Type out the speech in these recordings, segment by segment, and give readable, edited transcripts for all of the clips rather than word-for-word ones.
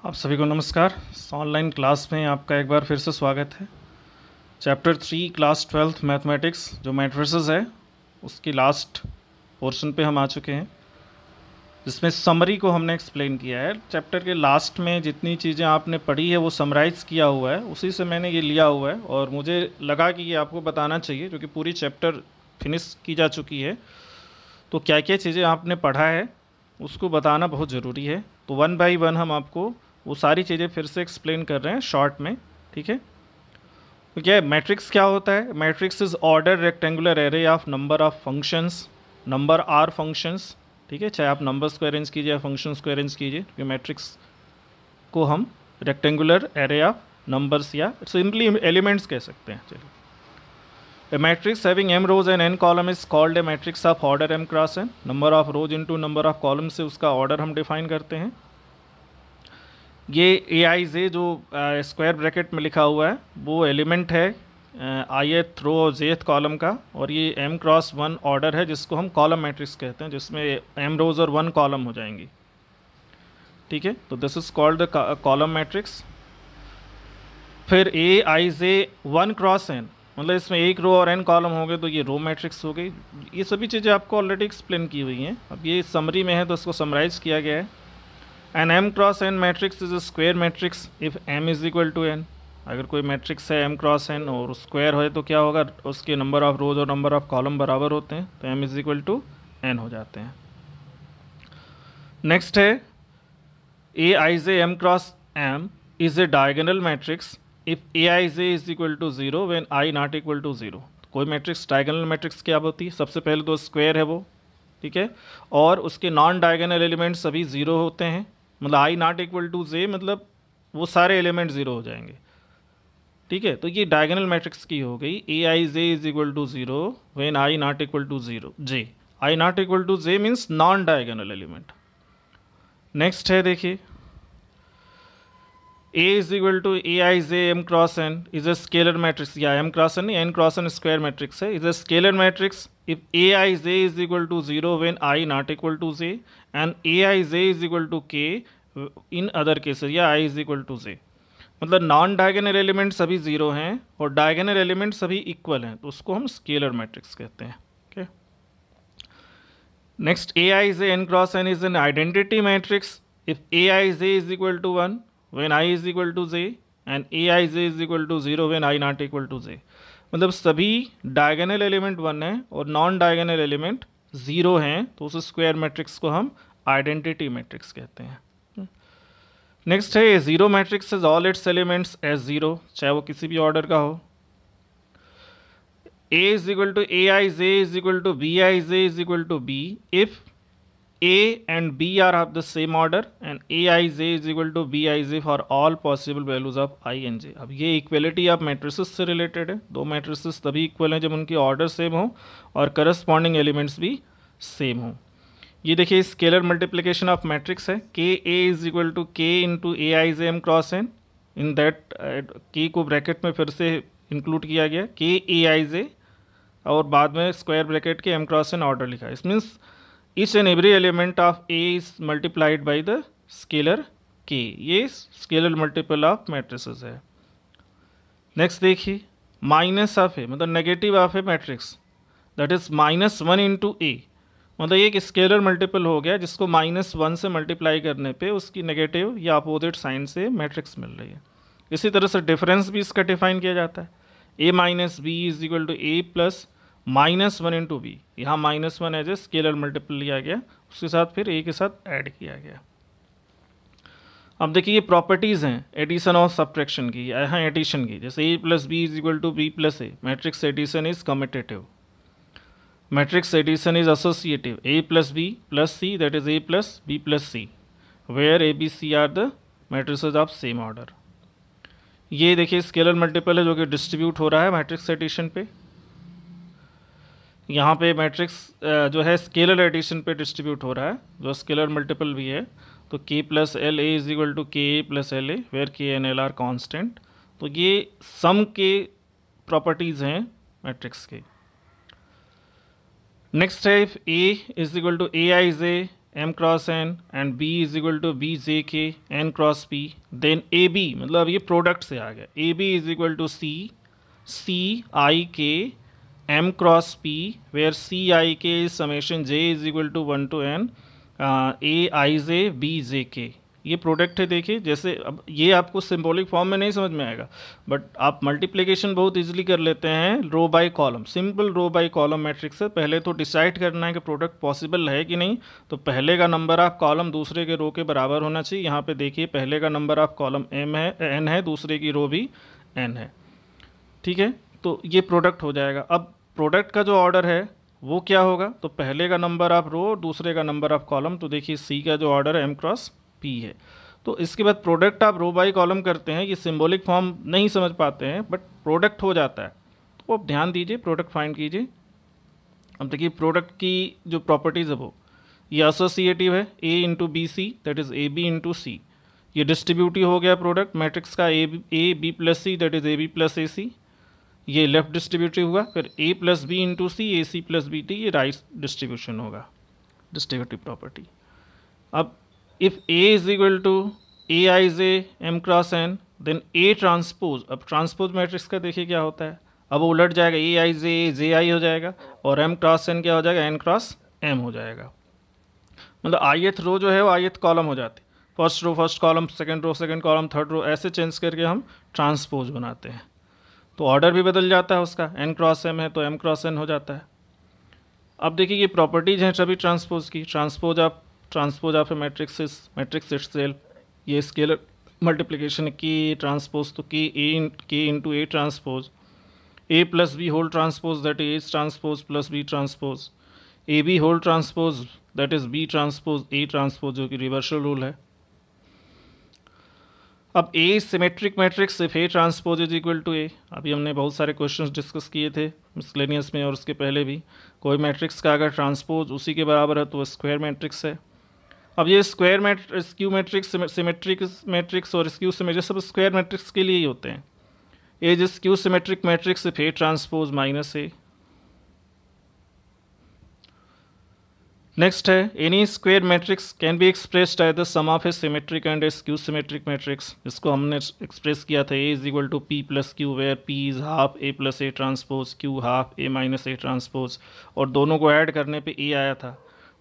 आप सभी को नमस्कार। ऑनलाइन क्लास में आपका एक बार फिर से स्वागत है। चैप्टर 3 क्लास 12th मैथमेटिक्स जो मैट्रिसेस है उसकी लास्ट पोर्शन पे हम आ चुके हैं, जिसमें समरी को हमने एक्सप्लेन किया है। चैप्टर के लास्ट में जितनी चीज़ें आपने पढ़ी है वो समराइज़ किया हुआ है, उसी से मैंने ये लिया हुआ है और मुझे लगा कि ये आपको बताना चाहिए क्योंकि पूरी चैप्टर फिनिश की जा चुकी है। तो क्या क्या चीज़ें आपने पढ़ा है उसको बताना बहुत ज़रूरी है। तो वन बाय वन हम आपको वो सारी चीज़ें फिर से एक्सप्लेन कर रहे हैं शॉर्ट में, ठीक है। तो क्या है मैट्रिक्स, क्या होता है? Matrix is order rectangular array of number of functions, number are functions, ठीक है। चाहे आप नंबर्स को अरेंज कीजिए या फंक्शंस को अरेंज कीजिए, क्योंकि मैट्रिक्स को हम रेक्टेंगुलर एरे ऑफ नंबर्स या सिंपली एलिमेंट्स कह सकते हैं। चलिए, A matrix having m rows and n column is called a matrix of order m cross n. Number of rows into number of columns से उसका order हम define करते हैं। ये ए आई जे जो स्क्वायर ब्रैकेट में लिखा हुआ है वो एलिमेंट है ith रो और jth कॉलम का, और ये m क्रॉस 1 ऑर्डर है जिसको हम कॉलम मैट्रिक्स कहते हैं, जिसमें m रोज और 1 कॉलम हो जाएंगी, ठीक है। तो this is called the column matrix. फिर ए आई जे 1 क्रॉस n, मतलब इसमें एक रो और n कॉलम हो गए तो ये रो मैट्रिक्स हो गई। ये सभी चीज़ें आपको ऑलरेडी एक्सप्लेन की हुई हैं, अब ये समरी में है तो इसको समराइज किया गया है। An m cross n matrix is a square matrix if m is equal to n। अगर कोई मैट्रिक्स है m क्रॉस n और स्क्वायर है तो क्या होगा, उसके नंबर ऑफ रोज और नंबर ऑफ कॉलम बराबर होते हैं, तो m is equal to n हो जाते हैं। नेक्स्ट है A I J m cross m is a diagonal matrix if A I J is equal to 0 when I not equal to 0। कोई matrix diagonal matrix क्या होती है? सबसे पहले तो स्क्वायर है वो, ठीक है, और उसके नॉन डायगोनल एलिमेंट्स सभी 0 होते हैं। मतलब आई नॉट इक्वल टू जे मतलब वो सारे एलिमेंट 0 हो जाएंगे, ठीक है। तो ये डायगोनल मैट्रिक्स की हो गई। A I J is equal to 0 when I not equal to 0 J. I not equal to J means non diagonal element. Next है, देखिए, A is equal to Aij m cross n is a scalar matrix, या m cross n नहीं, n cross n square matrix है, is a scalar matrix if Aij is equal to 0 when I not equal to j and Aij is equal to k in other cases, या I is equal to j। मतलब non diagonal element सभी 0 हैं और diagonal element सभी equal हैं, तो उसको हम स्केलर मैट्रिक्स कहते हैं, okay. Next, Aij n cross n is an identity matrix if Aij is equal to 1 when I is equal to j and Aij is equal to 0 when I not equal to j। मतलब सभी diagonal element 1 है और non diagonal element 0 हैं, तो उस square matrix को हम identity matrix कहते हैं। नेक्स्ट है, zero matrix is all its elements as 0, चाहे वो किसी भी ऑर्डर का हो। A is equal to Aij is equal to Bij is equal to b if A and B are of the same order and Aij is equal to Bij for all possible values of I and j। अब ये equality of matrices से related है। दो matrices तभी equal हैं जब उनकी order same हो और करस्पॉन्डिंग एलिमेंट्स भी सेम हो। ये देखिए स्केलर मल्टीप्लिकेशन ऑफ मैट्रिक्स है, K A is equal to K into A I J M cross N. In that K को ब्रैकेट में फिर से इंक्लूड किया गया, के ए आई जे, और बाद में स्क्वायर ब्रैकेट के एम क्रॉस एन ऑर्डर लिखा। इस means each and every element of A is multiplied by the scalar K। ये स्केलर मल्टीपल ऑफ मैट्रिसेस है। नेक्स्ट देखिए, माइनस ऑफ ए मतलब negative of A matrix, that is -1 into A. मतलब एक scalar multiple हो गया जिसको -1 से मल्टीप्लाई करने पे उसकी नेगेटिव या अपोजिट साइन से मैट्रिक्स मिल रही है। इसी तरह से डिफरेंस भी इसका डिफाइन किया जाता है, A minus B is equal to A plus -1 into B. यहाँ -1 एज ए स्केलर मल्टीपल लिया गया, उसके साथ फिर ए के साथ ऐड किया गया। अब देखिए ये प्रॉपर्टीज़ हैं एडिशन और सब्ट्रैक्शन की, यहाँ एडिशन की, जैसे A plus B is equal to B plus A. Matrix addition is commutative, matrix addition is associative. A plus B plus C that is A plus B plus C, where A B C are the matrices of same order. ये देखिए scalar multiple है जो कि distribute हो रहा है matrix addition पे। यहाँ पे मैट्रिक्स जो है स्केलर एडिशन पे डिस्ट्रीब्यूट हो रहा है, जो स्केलर मल्टीपल भी है। तो k plus L A is equal to K A plus L A, where K and L are constant. तो ये सम के प्रॉपर्टीज़ हैं मैट्रिक्स के। नेक्स्ट है, if A is equal to A I J M cross N and B is equal to B J K N cross P, then A B, मतलब ये product से आ गया, A B is equal to C C I K M cross P, where C I K is summation J is equal to 1 to n A I J B J K, ये product है। देखिए जैसे अब ये आपको symbolic form में नहीं समझ में आएगा, बट आप मल्टीप्लिकेशन बहुत इजीली कर लेते हैं row by column, simple row by column matrix है। पहले तो डिसाइड करना है कि प्रोडक्ट पॉसिबल है कि नहीं, तो पहले का नंबर ऑफ कॉलम दूसरे के रो के बराबर होना चाहिए। यहाँ पे देखिए पहले का नंबर ऑफ कॉलम एम है, एन है, दूसरे की रो भी एन है, ठीक है। तो ये प्रोडक्ट हो जाएगा। अब प्रोडक्ट का जो ऑर्डर है वो क्या होगा, तो पहले का नंबर ऑफ रो और दूसरे का नंबर ऑफ कॉलम, तो देखिए सी का जो ऑर्डर है एम क्रॉस पी है। तो इसके बाद प्रोडक्ट आप रो बाई कॉलम करते हैं, ये सिंबॉलिक फॉर्म नहीं समझ पाते हैं बट प्रोडक्ट हो जाता है, तो आप ध्यान दीजिए, प्रोडक्ट फाइंड कीजिए। अब देखिए प्रोडक्ट की जो प्रॉपर्टीज़ है वो ये एसोसिएटिव है, A into B C that is A B into C, ये डिस्ट्रीब्यूटिव हो गया प्रोडक्ट मैट्रिक्स का A B plus C that is A B plus A C, ये लेफ्ट डिस्ट्रीब्यूटिव हुआ। फिर A plus B into C A C plus B T, ये right distribution होगा, distributive property. अब if A is equal to A I J M cross N then A transpose, अब transpose matrix का देखिए क्या होता है, अब वो उलट जाएगा, ए आई जे आई हो जाएगा और एम क्रॉस एन क्या हो जाएगा, एन क्रॉस एम हो जाएगा। मतलब ith रो जो है वो ith कॉलम हो जाती है, first row first column, second row second column, third row, ऐसे चेंज करके हम ट्रांसपोज बनाते हैं। तो ऑर्डर भी बदल जाता है उसका, एन क्रॉस एम है तो एम क्रॉस एन हो जाता है। अब देखिए ये प्रॉपर्टीज हैं सभी ट्रांसपोज की, transpose of A matrix itself, ये स्केलर मल्टीप्लिकेशन की ट्रांसपोज, तो K into A transpose, A plus B whole transpose that is transpose plus B transpose, A B whole transpose that is B transpose A transpose, जो कि reversal rule है। अब a symmetric matrix if A transpose is equal to A, अभी हमने बहुत सारे questions discuss किए थे मिसलेनियस में और उसके पहले भी, कोई मैट्रिक्स का अगर ट्रांसपोज उसी के बराबर है तो स्क्वायर मैट्रिक्स है। अब ये square skew matrix, symmetric matrix और स्क्यू सिमेट्रिक सब स्क्वायर मैट्रिक्स के लिए ही होते हैं। A is skew symmetric matrix if A transpose minus A. Next है any square matrix can be expressed as the sum of a symmetric and a skew symmetric matrix, जिसको हमने express किया था A is equal to P plus Q, where P is half A plus A transpose, Q half A minus A transpose, और दोनों को add करने पे ए आया था,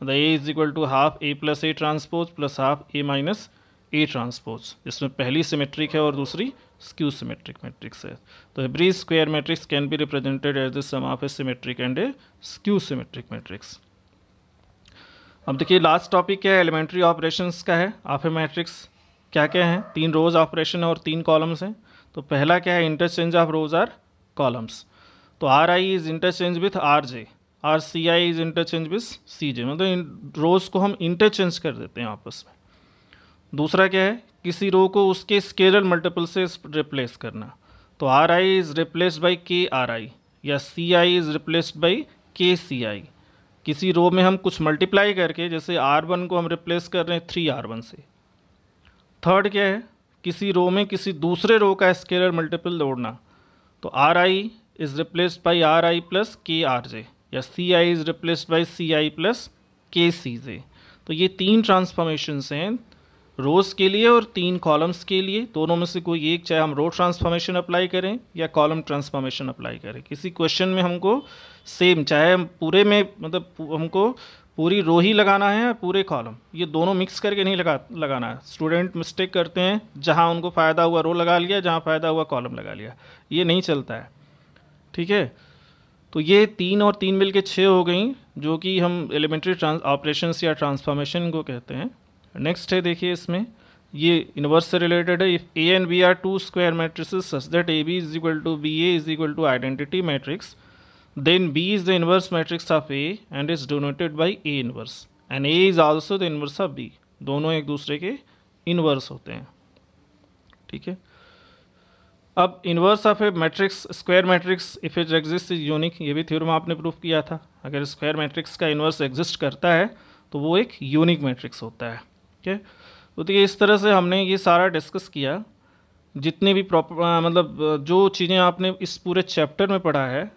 मतलब A is equal to half A plus A transpose plus half A minus A transpose, जिसमें पहली सिमेट्रिक है और दूसरी स्क्यू सिमेट्रिक मैट्रिक्स है। तो every square matrix can be represented as the sum of a symmetric and a skew symmetric matrix. अब देखिए last topic क्या है, एलिमेंट्री ऑपरेशंस का है ऑफ ए मैट्रिक्स। क्या क्या हैं, 3 रोज ऑपरेशन है और 3 कॉलम्स हैं। तो पहला क्या है, interchange of rows or columns, तो R I is interchange with R J, or C I is interchange with C J, मतलब इन रोज को हम इंटरचेंज कर देते हैं आपस में। दूसरा क्या है, किसी रो को उसके स्केलर मल्टीपल से रिप्लेस करना, तो R I is replaced by के आर आई या C I is replaced by के सी आई। किसी रो में हम कुछ मल्टीप्लाई करके, जैसे R1 को हम रिप्लेस कर रहे हैं 3R1 से। थर्ड क्या है, किसी रो में किसी दूसरे रो का स्केलर मल्टीपल जोड़ना, तो R I is replaced by R I plus K R J या C I is replaced by C I plus K C जे। तो ये 3 ट्रांसफॉर्मेशंस हैं रोज़ के लिए और 3 कॉलम्स के लिए, दोनों में से कोई एक, चाहे हम रो ट्रांसफॉर्मेशन अप्लाई करें या कॉलम ट्रांसफॉर्मेशन अप्लाई करें। किसी क्वेश्चन में हमको सेम, चाहे हम पूरे में, मतलब हमको पूरी रो ही लगाना है या पूरे कॉलम, ये दोनों मिक्स करके नहीं लगाना है। स्टूडेंट मिस्टेक करते हैं, जहाँ उनको फ़ायदा हुआ रो लगा लिया, जहाँ फ़ायदा हुआ कॉलम लगा लिया, ये नहीं चलता है, ठीक है। तो ये 3 और 3 मिल के 6 हो गई, जो कि हम एलिमेंट्री ऑपरेशंस या ट्रांसफॉर्मेशन को कहते हैं। नेक्स्ट है, देखिए इसमें ये इनवर्स से रिलेटेड है। If A and B are 2 square matrices such that A B is equal to B A is equal to identity matrix, then B is the inverse matrix of A and is denoted by A inverse and A is also the inverse of B, दोनों एक दूसरे के inverse होते हैं, ठीक है। अब inverse of A matrix, square matrix if it exist is unique, ये भी थ्योरम आपने प्रूफ किया था। अगर स्क्वायर मैट्रिक्स का इनवर्स एग्जिस्ट करता है तो वो एक यूनिक मैट्रिक्स होता है, ठीक है। तो देखिए इस तरह से हमने ये सारा डिस्कस किया, जितने भी मतलब जो चीज़ें आपने इस पूरे चैप्टर में पढ़ा है,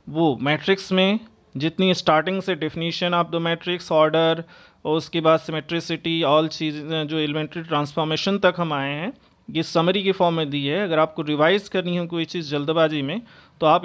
वो मैट्रिक्स में जितनी स्टार्टिंग से definition of the matrix, order, और उसके बाद सिमेट्रिसिटी, ऑल चीज़ें जो एलिमेंट्री ट्रांसफॉर्मेशन तक हम आए हैं, ये समरी के फॉर्म में दी है। अगर आपको रिवाइज करनी हो कोई चीज़ जल्दबाजी में तो आप